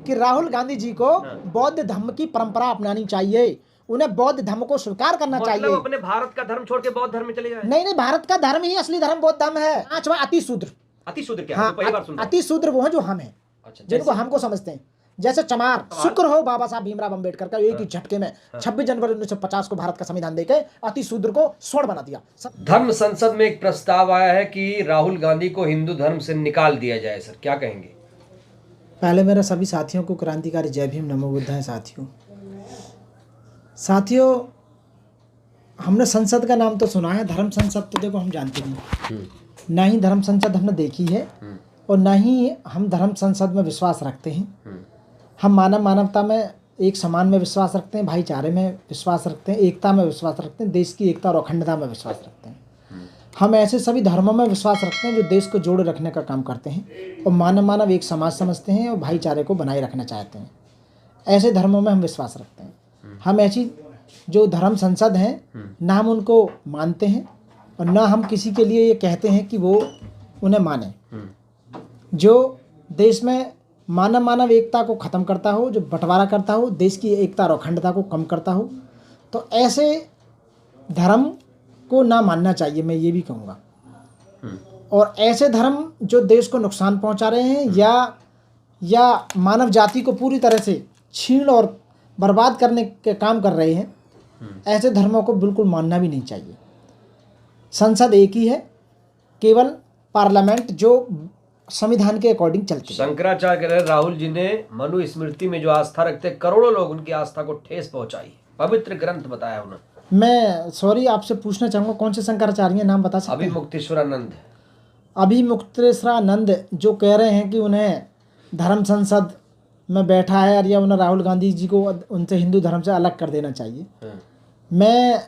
कि राहुल गांधी जी को बौद्ध धर्म की परंपरा अपनानी चाहिए, उन्हें बौद्ध धर्म को स्वीकार करना चाहिए। मतलब अपने भारत का धर्म छोड़ के बौद्ध धर्म में चले जाए? नहीं, भारत का धर्म ही असली धर्म बौद्ध धर्म है। पांचवा अति शूद्र। अति शूद्र क्या? हाँ, पहली बार सुन रहा हूं। अति शूद्र वो है जो हम हैं, जिनको हमको समझते हैं। जैसे चमार शुक्र हो बाबा साहब भीमराव अंबेडकर का एक ही झटके में 26 जनवरी 1950 को भारत का संविधान देके अति शूद्र को स्वर्ण बना दिया। धर्म संसद में एक प्रस्ताव आया है कि राहुल गांधी को हिंदू धर्म से निकाल दिया जाए। सर क्या कहेंगे? पहले मेरा सभी साथियों को क्रांतिकारी जय भीम नमो बुद्धाय। साथियों हमने संसद का नाम तो सुना है, धर्म संसद तो देखो हम जानते नहीं, ना ही धर्म संसद हमने देखी है और ना ही हम धर्म संसद में विश्वास रखते हैं। हम मानवता में एक समान में विश्वास रखते हैं, भाईचारे में विश्वास रखते हैं, एकता में विश्वास रखते हैं, देश की एकता और अखंडता में विश्वास रखते हैं। हम ऐसे सभी धर्मों में विश्वास रखते हैं जो देश को जोड़े रखने का काम करते हैं और मानव एक समाज समझते हैं और भाईचारे को बनाए रखना चाहते हैं। ऐसे धर्मों में हम विश्वास रखते हैं। हम ऐसी जो धर्म संसद हैं ना हम उनको मानते हैं और ना हम किसी के लिए ये कहते हैं कि वो उन्हें माने। जो देश में मानव एकता को ख़त्म करता हो, जो बंटवारा करता हो, देश की एकता और अखंडता को कम करता हो, तो ऐसे धर्म को ना मानना चाहिए, मैं ये भी कहूँगा। और ऐसे धर्म जो देश को नुकसान पहुँचा रहे हैं या मानव जाति को पूरी तरह से छीन और बर्बाद करने के काम कर रहे हैं, ऐसे धर्मों को बिल्कुल मानना भी नहीं चाहिए। संसद एक ही है, केवल पार्लियामेंट जो संविधान के अकॉर्डिंग चलती है। शंकराचार्य कह रहे राहुल जी ने मनु स्मृति में जो आस्था रखते करोड़ों लोग उनकी आस्था को ठेस पहुंचाई, पवित्र ग्रंथ बताया उन्होंने। मैं सॉरी आपसे पूछना चाहूँगा कौन से शंकराचार्य नाम बता सकते हैं? अभिमुक्तेश्वरानंद। अभिमुक्तेश्वरानंद जो कह रहे हैं कि उन्हें धर्म संसद में बैठा है या उन्हें राहुल गांधी जी को उनसे हिंदू धर्म से अलग कर देना चाहिए। मैं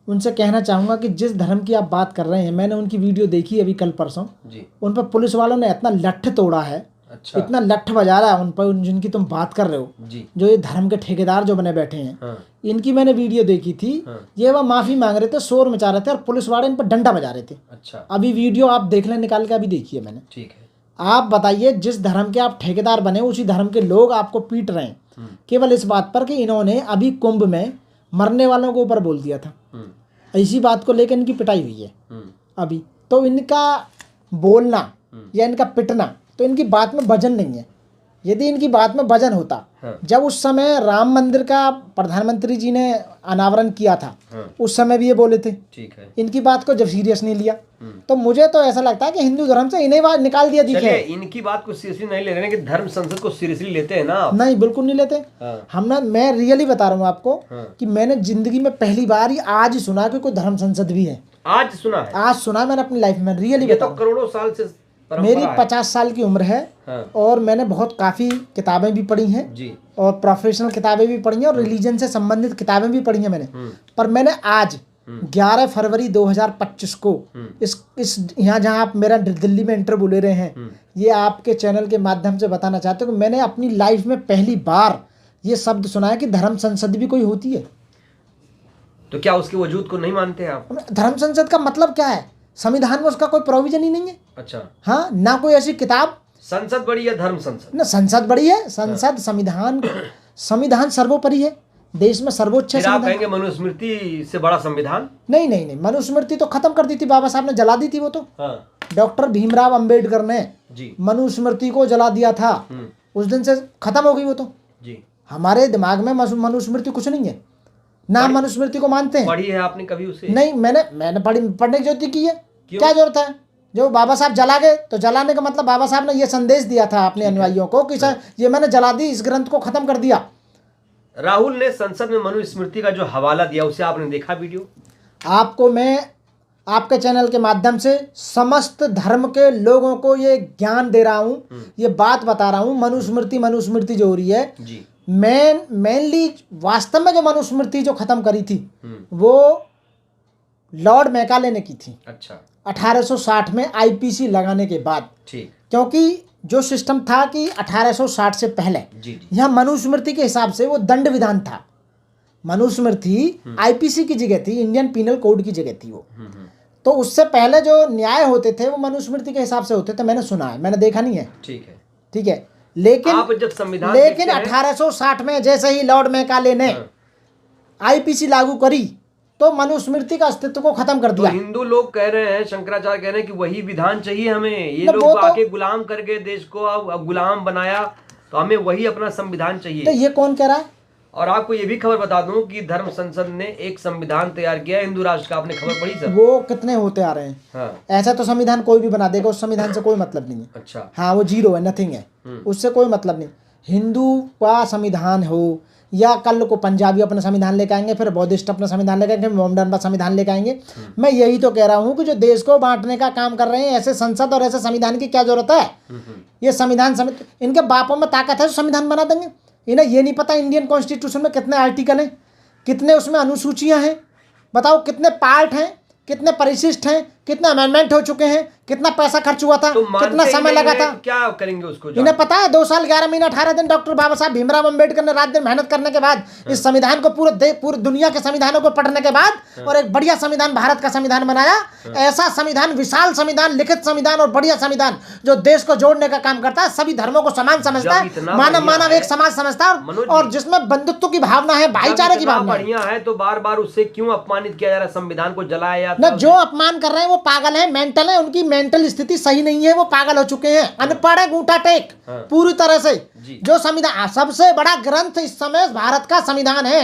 उनसे कहना चाहूँगा कि जिस धर्म की आप बात कर रहे हैं, मैंने उनकी वीडियो देखी अभी कल परसों जी। उन पर पुलिस वालों ने इतना लठ तोड़ा है, अच्छा। इतना लठ बजा रहा है उन पर, जिनकी तुम बात कर रहे हो जी। जो ये धर्म के ठेकेदार जो बने बैठे हैं, इनकी मैंने वीडियो देखी थी। ये वह माफ़ी मांग रहे थे, शोर मचा रहे थे और पुलिस वाले इन पर डंडा बजा रहे थे। अच्छा। अभी वीडियो आप देख लें, निकाल के अभी देखिए मैंने। ठीक है, आप बताइए जिस धर्म के आप ठेकेदार बने उसी धर्म के लोग आपको पीट रहे हैं केवल इस बात पर कि इन्होंने अभी कुंभ में मरने वालों के ऊपर बोल दिया था। इसी बात को लेकर इनकी पिटाई हुई है अभी। तो इनका बोलना या इनका पिटना तो इनकी बात में वजन नहीं है। यदि इनकी बात में वजन होता, जब उस समय राम मंदिर का प्रधानमंत्री जी ने अनावरण किया था, उस समय भी ये बोले थे। ठीक है, इनकी बात को जब सीरियस नहीं लिया, तो मुझे तो ऐसा लगता है कि हिंदू धर्म से इन्हें बात निकाल दिया। दिखे इनकी बात को सीरियसली नहीं ले रहे हैं कि धर्म संसद को सीरियसली लेते हैं ना? नहीं, बिल्कुल नहीं लेते। मैं रियली बता रहा हूँ आपको कि मैंने जिंदगी में पहली बार ही आज सुना कि कोई धर्म संसद भी है। आज सुना है? आज सुना मैंने अपनी लाइफ में, रियली बता। करोड़ों साल से मेरी 50 साल की उम्र है और मैंने बहुत काफ़ी किताबें भी पढ़ी हैं जी। और प्रोफेशनल किताबें भी पढ़ी हैं और रिलीजन से संबंधित किताबें भी पढ़ी हैं मैंने। पर मैंने आज 11 फरवरी 2025 को इस यहाँ जहाँ आप मेरा दिल्ली में इंटरव्यू ले रहे हैं, ये आपके चैनल के माध्यम से बताना चाहते हो कि मैंने अपनी लाइफ में पहली बार ये शब्द सुना है कि धर्म संसद भी कोई होती है। तो क्या उसके वजूद को नहीं मानते आप? धर्म संसद का मतलब क्या है? संविधान में उसका कोई प्रोविजन ही नहीं है। अच्छा। हाँ, ना कोई ऐसी किताब। संसद बड़ी है, धर्म संसद ना? संसद बड़ी है, संसद संविधान सर्वोपरि है, देश में सर्वोच्च है। आप कहेंगे मनुस्मृति से बड़ा संविधान? नहीं, मनुस्मृति तो खत्म कर दी थी, बाबा साहब ने जला दी थी वो तो। डॉक्टर भीमराव अंबेडकर ने मनुस्मृति को जला दिया था, उस दिन से खत्म हो गई वो तो जी। हमारे दिमाग में मनुस्मृति कुछ नहीं है ना, मनुस्मृति को मानते हैं। पढ़ी है आपने कभी उसे? नहीं, मैंने पढ़ने की जरूरत की है। क्या जरूरत है? जो बाबा साहब जला गए तो जलाने का मतलब बाबा साहब ने ये संदेश दिया था अपने अनुयायियों को कि सर ये मैंने जला दी, इस ग्रंथ को खत्म कर दिया। राहुल ने संसद में मनुस्मृति का जो हवाला दिया उसे आपने देखा वीडियो? आपको मैं आपके चैनल के माध्यम से समस्त धर्म के लोगों को ये ज्ञान दे रहा हूँ, ये बात बता रहा हूँ। मनुस्मृति जो हो रही है जी, मेनली वास्तव में जो मनुस्मृति जो खत्म करी थी वो लॉर्ड मैकाले ने की थी। अच्छा। 1860 में आईपीसी लगाने के बाद। ठीक। क्योंकि जो सिस्टम था कि 1860 से पहले यहाँ मनुस्मृति के हिसाब से वो दंड विधान था। मनुस्मृति आईपीसी की जगह थी, इंडियन पीनल कोड की जगह थी वो। तो उससे पहले जो न्याय होते थे वो मनुस्मृति के हिसाब से होते थे, मैंने सुना है, मैंने देखा नहीं है। ठीक है। लेकिन आप जब संविधान लेकिन 1860 में जैसे ही लॉर्ड मैकाले ने आईपीसी लागू करी तो मनुस्मृति का अस्तित्व को खत्म कर दिया। तो हिंदू लोग कह रहे हैं, शंकराचार्य कह रहे हैं कि वही विधान चाहिए हमें, ये लोग आके गुलाम करके देश को अब गुलाम बनाया, तो हमें वही अपना संविधान चाहिए। तो ये कौन कह रहा है? और आपको ये भी खबर बता दूं कि धर्म संसद ने एक संविधान तैयार किया है हिंदू राष्ट्र का, आपने खबर पढ़ी सर? वो कितने होते आ रहे हैं। हाँ। ऐसा तो संविधान कोई भी बना देगा, उस संविधान से कोई मतलब नहीं है। अच्छा। हाँ, वो जीरो है, नथिंग है, उससे कोई मतलब नहीं। हिंदू का संविधान हो या कल को पंजाबी अपना संविधान लेकर आएंगे, फिर बौद्धिस्ट अपना संविधान लेकर आएंगे, मोमडन का संविधान लेकर आएंगे। मैं यही तो कह रहा हूँ कि जो देश को बांटने का काम कर रहे हैं, ऐसे संसद और ऐसे संविधान की क्या जरूरत है? ये संविधान इनके बापों में ताकत है जो संविधान बना देंगे। इन्हें ये नहीं पता इंडियन कॉन्स्टिट्यूशन में कितने आर्टिकल हैं, कितने उसमें अनुसूचियां हैं, बताओ कितने पार्ट हैं, कितने परिशिष्ट हैं, कितने अमेंडमेंट हो चुके हैं, कितना पैसा खर्च हुआ था, कितना समय लगा था, क्या करेंगे उसको? इन्हें पता है 2 साल 11 महीने 18 दिन डॉक्टर बाबा साहब भीमराव अंबेडकर ने रात दिन मेहनत करने के बाद इस संविधान को पूरी दुनिया के संविधानों को पढ़ने के बाद और एक बढ़िया संविधान भारत का संविधान बनाया। ऐसा संविधान, विशाल संविधान, लिखित संविधान और बढ़िया संविधान जो देश को जोड़ने का काम करता है, सभी धर्मों को समान समझता है, मानव एक समाज समझता है, और जिसमें बंधुत्व की भावना है, भाईचारे की भावना बढ़िया है, तो बार बार उससे क्यों अपमानित किया जा रहा है? संविधान को जलाया जाता है। जो अपमान कर रहे हैं वो पागल है, मेंटल है, उनकी मेंटल स्थिति सही नहीं है, वो पागल हो चुके हैं, अनपढ़ है, गूंठा टेक पूरी तरह से। जो संविधान सबसे बड़ा ग्रंथ इस समय भारत का संविधान है।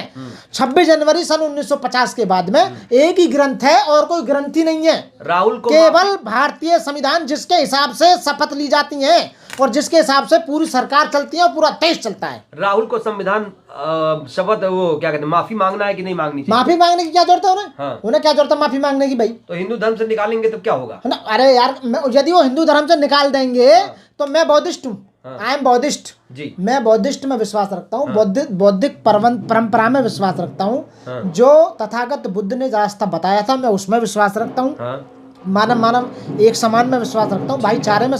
26 जनवरी सन 1950 के बाद में एक ही ग्रंथ है और कोई ग्रंथ ही नहीं है। राहुल को केवल भारतीय संविधान जिसके हिसाब से शपथ ली जाती है और जिसके हिसाब से पूरी सरकार चलती है और पूरा देश चलता है। राहुल को संविधान शपथ वो क्या कहते हैं, माफी मांगना है कि नहीं मांगनी चाहिए? माफी मांगने की क्या जरूरत है उन्हें? हाँ। उन्हें क्या जरूरत है माफी मांगने की भाई? तो हिंदू धर्म से निकालेंगे तो क्या होगा? ना, अरे यार, यदि वो हिंदू धर्म से निकाल देंगे तो मैं बौद्धिस्ट हूँ, आई एम बौद्धिस्ट जी। मैं बौद्धिस्ट में विश्वास रखता हूँ, बौद्धिक परंपरा में विश्वास रखता हूँ। जो तथागत बुद्ध ने रास्ता बताया था मैं उसमें विश्वास रखता हूँ। मानव एक समान में विश्वास रखता हूँ, भाईचारे में,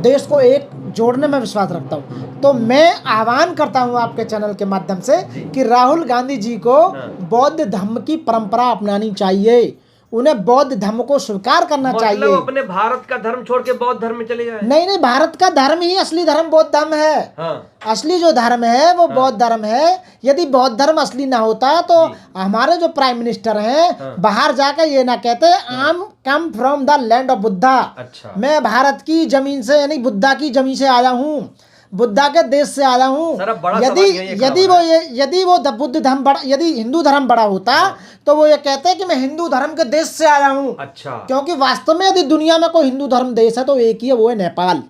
देश को एक जोड़ने में विश्वास रखता हूँ। तो मैं आह्वान करता हूँ आपके चैनल के माध्यम से कि राहुल गांधी जी को बौद्ध धर्म की परंपरा अपनानी चाहिए, उन्हें बौद्ध धर्म को स्वीकार करना चाहिए। मतलब अपने भारत का धर्म छोड़ के बौद्ध धर्म में चले जाए? नहीं, भारत का धर्म ही असली धर्म बौद्ध धर्म है। असली जो धर्म है वो बौद्ध धर्म है। यदि बौद्ध धर्म असली ना होता तो हमारे जो प्राइम मिनिस्टर हैं बाहर जाकर ये ना कहते I am come from the land of Buddha. अच्छा। मैं भारत की जमीन से यानी बुद्धा की जमीन से आया हूँ, बुद्धा के देश से आया हूँ। यदि वो बुद्ध धर्म बड़ा, यदि हिंदू धर्म बड़ा होता तो वो ये कहते हैं कि मैं हिंदू धर्म के देश से आया हूँ। अच्छा। क्योंकि वास्तव में यदि दुनिया में कोई हिंदू धर्म देश है तो एक ही है, वो है नेपाल।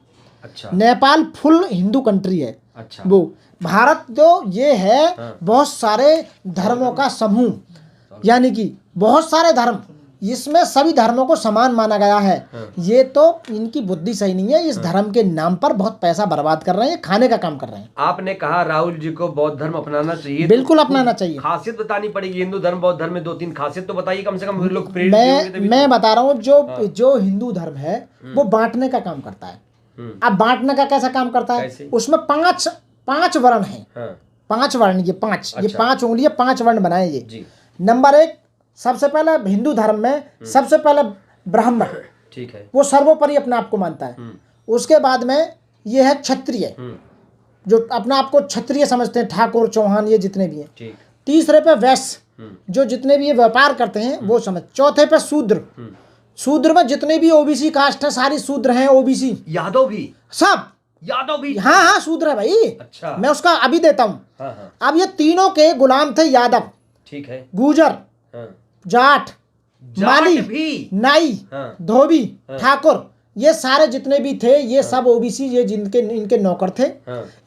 अच्छा। नेपाल फुल हिंदू कंट्री है। अच्छा। वो भारत जो ये है बहुत सारे धर्मों का समूह, यानी कि बहुत सारे धर्म, इसमें सभी धर्मों को समान माना गया है। ये तो इनकी बुद्धि सही नहीं है, इस धर्म के नाम पर बहुत पैसा बर्बाद कर रहे हैं, खाने का काम कर रहे हैं। आपने कहा राहुल जी को बौद्ध धर्म अपनाना चाहिए, बिल्कुल तो अपनाना चाहिए। खासियत बतानी पड़ेगी, हिंदू धर्म बौद्ध धर्म में 2-3 खासियत तो बताइए कम से कम, लोग प्रेरित। मैं बता रहा हूँ जो हिंदू धर्म है वो बांटने का काम करता है। अब बांटने का कैसा काम करता है? उसमें 5 वर्ण है, 5 वर्ण, ये 5 उंगलियां 5 वर्ण बनाए ये। नंबर 1, सबसे पहले हिंदू धर्म में सबसे पहले ब्राह्मण, ठीक है, वो सर्वोपरि अपने आप को मानता है। उसके बाद में ये है क्षत्रिय, जो अपने आप को क्षत्रिय समझते हैं, ठाकुर चौहान ये जितने भी हैं। तीसरे पे वैश्य, जो जितने भी ये व्यापार करते हैं वो समझ। चौथे पे शूद्र, शूद्र में जितने भी ओबीसी कास्ट है सारी शूद्र हैं, ओबीसी, यादव भी, सब यादव भी। हाँ, शूद्र है भाई। अच्छा। मैं उसका अभी देता हूँ। अब ये तीनों के गुलाम थे यादव, ठीक है, गुजर, जाट, माली भी, नाई, धोबी, ठाकुर, ये सारे जितने भी थे ये सब ओबीसी, ये जिनके इनके नौकर थे,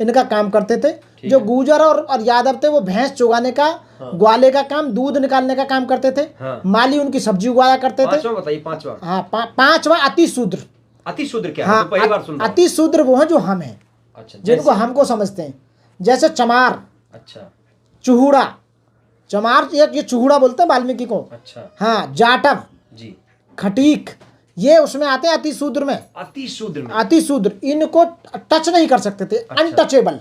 इनका काम करते थे। जो गुजर और यादव थे वो भैंस चुगाने का, ग्वाले का काम, दूध निकालने का काम करते थे। माली उनकी सब्जी उगाया करते थे। बताइए पांचवा। हाँ, पांचवा अति शूद्र। अति शूद्र क्या है? तो पहली बार सुन रहा हूं। अति शूद्र वो है जो हम हैं, अच्छा, जिनको हमको समझते हैं, जैसे चमार, अच्छा, चूहुड़ा, चमार ये चूहुड़ा बोलते हैं वाल्मीकि को। अच्छा। हाँ, जाटव जी, खटीक, ये उसमें आते हैं अति शूद्र में। अति शूद्र में, अति शूद्र, इनको टच नहीं कर सकते थे। अच्छा। अनटचेबल,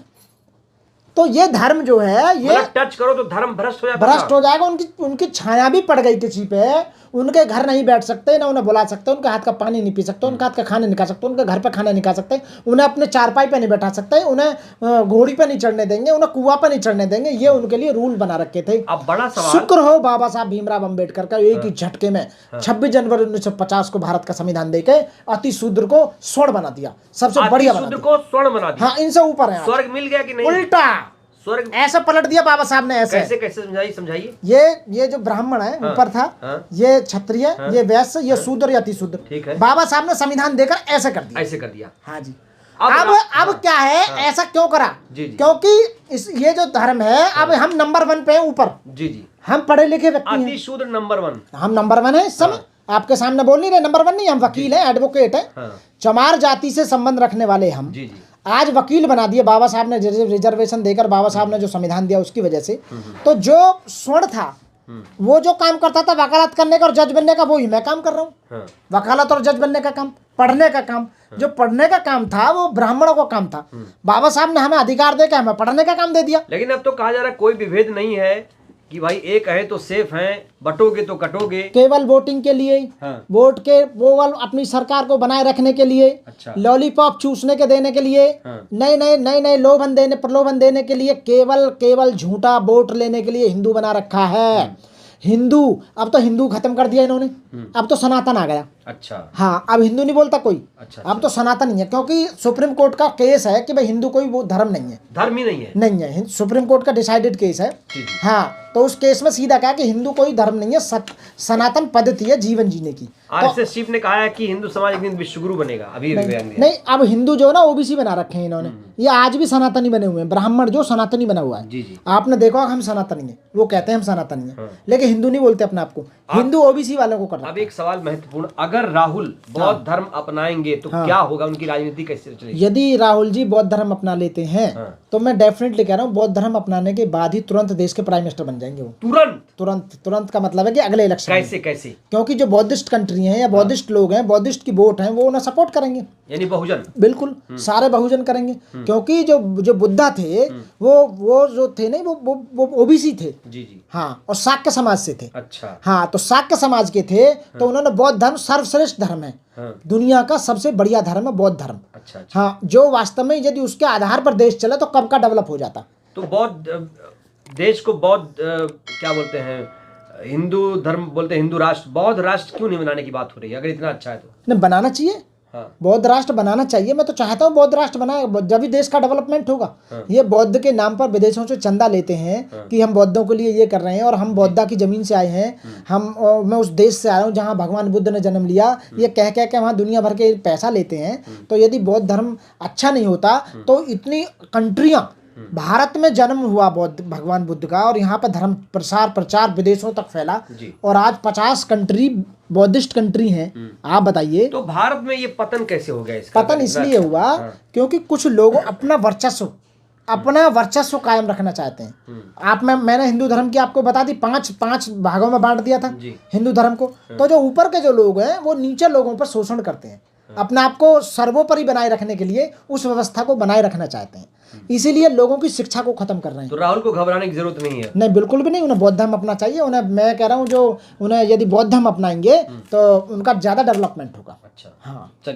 तो ये धर्म जो है ये टच करो तो धर्म भ्रष्ट हो जाता, भ्रष्ट हो जाएगा। उनकी छाया भी पड़ गई किसी पे, उनके घर नहीं बैठ सकते, ना उन्हें बुला सकते, उनके हाथ का पानी नहीं पी सकते, उनके हाथ का खाना नहीं खा सकते, उनके घर पे खाना नहीं खा सकते, उन्हें अपने चारपाई पे नहीं बैठा सकते, उन्हें घोड़ी पे नहीं चढ़ने देंगे, उन्हें कुआं पे नहीं चढ़ने देंगे। ये उनके लिए रूल बना रखे थे। अब बड़ा सवाल, शुक्र हो बाबा साहब भीमराव अम्बेडकर का एक ही झटके में 26 जनवरी 1950 को भारत का संविधान देके अति शूद्र को स्वर्ण बना दिया, सबसे बढ़िया शूद्र को स्वर्ण बना दिया। हाँ, इनसे ऊपर है। स्वर्ग मिल गया कि नहीं? उल्टा स्वर्ग ऐसा पलट दिया बाबा साहब ने। ऐसे कैसे समझाइए। ये जो ब्राह्मण है ऊपर था, ये क्षत्रिय, ये वैश्य, ये शूद्र या अति शूद्र, ठीक है। बाबा साहब ने संविधान देकर ऐसे कर दिया। हाँ जी। अब क्या है, ऐसा क्यों करा? क्योंकि ये जो धर्म है, अब हम नंबर 1 पे ऊपर। जी, हम पढ़े लिखे व्यक्ति हैं, अति शूद्र नंबर 1, हम नंबर 1 है इस समय। आपके सामने बोल नहीं रहे नंबर 1 नहीं, हम वकील हैं, एडवोकेट हैं, चमार जाति से संबंध रखने वाले हम। आज वकील बना दिए बाबा साहब ने, रिजर्वेशन देकर बाबा साहब ने जो संविधान दिया उसकी वजह से। तो जो स्वर्ण था, वो जो काम करता था वकालत करने का और जज बनने का, वो ही मैं काम कर रहा हूँ। वकालत और जज बनने का काम, पढ़ने का काम, जो पढ़ने का काम था वो ब्राह्मणों का काम था। बाबा साहब ने हमें अधिकार देकर हमें पढ़ने का काम दे दिया। लेकिन अब तो कहा जा रहा है कोई विभेद नहीं है कि भाई एक है तो सेफ है, बटोगे तो कटोगे, केवल वोटिंग के लिए, वोट के वो अपनी सरकार को बनाए रखने के लिए, लॉलीपॉप चूसने के देने के लिए, नए प्रलोभन देने के लिए, केवल झूठा वोट लेने के लिए हिंदू बना रखा है। हिंदू, अब तो हिंदू खत्म कर दिया इन्होंने, अब तो सनातन आ गया। अच्छा, हाँ, अब हिंदू नहीं बोलता कोई। अच्छा, अब तो सनातन ही है, क्योंकि सुप्रीम कोर्ट का केस है कि भाई हिंदू कोई वो धर्म नहीं है, धर्म ही नहीं है। सुप्रीम कोर्ट का डिसाइडेड केस है। हाँ, तो उस केस में सीधा कहा कि हिंदू कोई धर्म नहीं है, सनातन पद्धति है जीवन जीने की। आरएसएस चीफ ने कहा है कि हिंदू समाज एक दिन विश्वगुरु बनेगा। अभी नहीं, अब हिंदू जो है ना ओबीसी बना रखे हैं इन्होंने। ये आज भी सनातनी बने हुए हैं, ब्राह्मण जो सनातनी बना हुआ है। जी। आपने देखा हम सनातनी है, वो कहते हैं हम सनातनी है, लेकिन हिंदू नहीं बोलते अपने आप को, हिंदू ओबीसी वालों को करना। अब एक सवाल महत्वपूर्ण, अगर राहुल बौद्ध धर्म अपनाएंगे तो क्या होगा, उनकी राजनीति कैसे चलेगी? यदि राहुल जी बौद्ध धर्म अपना लेते हैं तो मैं डेफिनेटली कह रहा हूँ बौद्ध धर्म अपनाने के बाद ही तुरंत देश के प्राइम मिनिस्टर बन जाएंगे वो। तुरंत का मतलब है कि अगले इलेक्शन। कैसे? क्योंकि जो बौद्धिस्ट कंट्री हैं या बौद्धिस्ट लोग हैं, बौद्धिस्ट की वोट हैं, वो उन्हें सपोर्ट करेंगे, यानी बहुजन। बिल्कुल, सारे बहुजन करेंगे। क्योंकि जो बुद्धा थे वो जो थे नहीं, वो ओबीसी थे। जी। हाँ, और शाक्य समाज से थे। अच्छा। हाँ, तो शाक्य समाज के थे, तो उन्होंने बौद्ध धर्म सर्वश्रेष्ठ धर्म है, दुनिया का सबसे बढ़िया धर्म है बौद्ध धर्म। अच्छा। हाँ, जो वास्तव में यदि उसके आधार पर देश चले तो कब का डेवलप हो जाता। तो बौद्ध देश को बौद्ध क्या बोलते हैं, हिंदू धर्म बोलते हैं, हिंदू राष्ट्र, बौद्ध राष्ट्र क्यों नहीं बनाने की बात हो रही है? अगर इतना अच्छा है तो नहीं, बनाना चाहिए। बौद्ध राष्ट्र बनाना चाहिए। मैं तो चाहता हूँ बौद्ध राष्ट्र बनाए, जब भी देश का डेवलपमेंट होगा। ये बौद्ध के नाम पर विदेशों से चंदा लेते हैं कि हम बौद्धों के लिए ये कर रहे हैं, और हम बौद्धा की जमीन से आए हैं, मैं उस देश से आया हूँ जहाँ भगवान बुद्ध ने जन्म लिया, ये कह के वहाँ दुनिया भर के पैसा लेते हैं। तो यदि बौद्ध धर्म अच्छा नहीं होता तो इतनी कंट्रियाँ, भारत में जन्म हुआ भगवान बुद्ध का, और यहाँ पर धर्म प्रचार विदेशों तक फैला, और आज 50 कंट्री बौद्धिस्ट कंट्री हैं। आप बताइए, तो भारत में ये पतन कैसे हो गया? इसका पतन इसलिए हुआ क्योंकि कुछ लोग अपना वर्चस्व कायम रखना चाहते हैं। मैंने हिंदू धर्म की आपको बता दी, पांच भागों में बांट दिया था हिंदू धर्म को। तो जो ऊपर के जो लोग हैं वो नीचे लोगों पर शोषण करते हैं, अपने आप को सर्वोपरि बनाए रखने के लिए उस व्यवस्था को बनाए रखना चाहते हैं, इसीलिए लोगों की शिक्षा को खत्म कर रहे हैं। तो राहुल को घबराने की जरूरत नहीं है? नहीं, बिल्कुल भी नहीं। उन्हें बौद्ध धर्म अपना चाहिए। उन्हें, मैं कह रहा हूँ, जो उन्हें यदि बौद्ध धर्म अपनाएंगे तो उनका ज्यादा डेवलपमेंट होगा। अच्छा, हाँ, चलिए।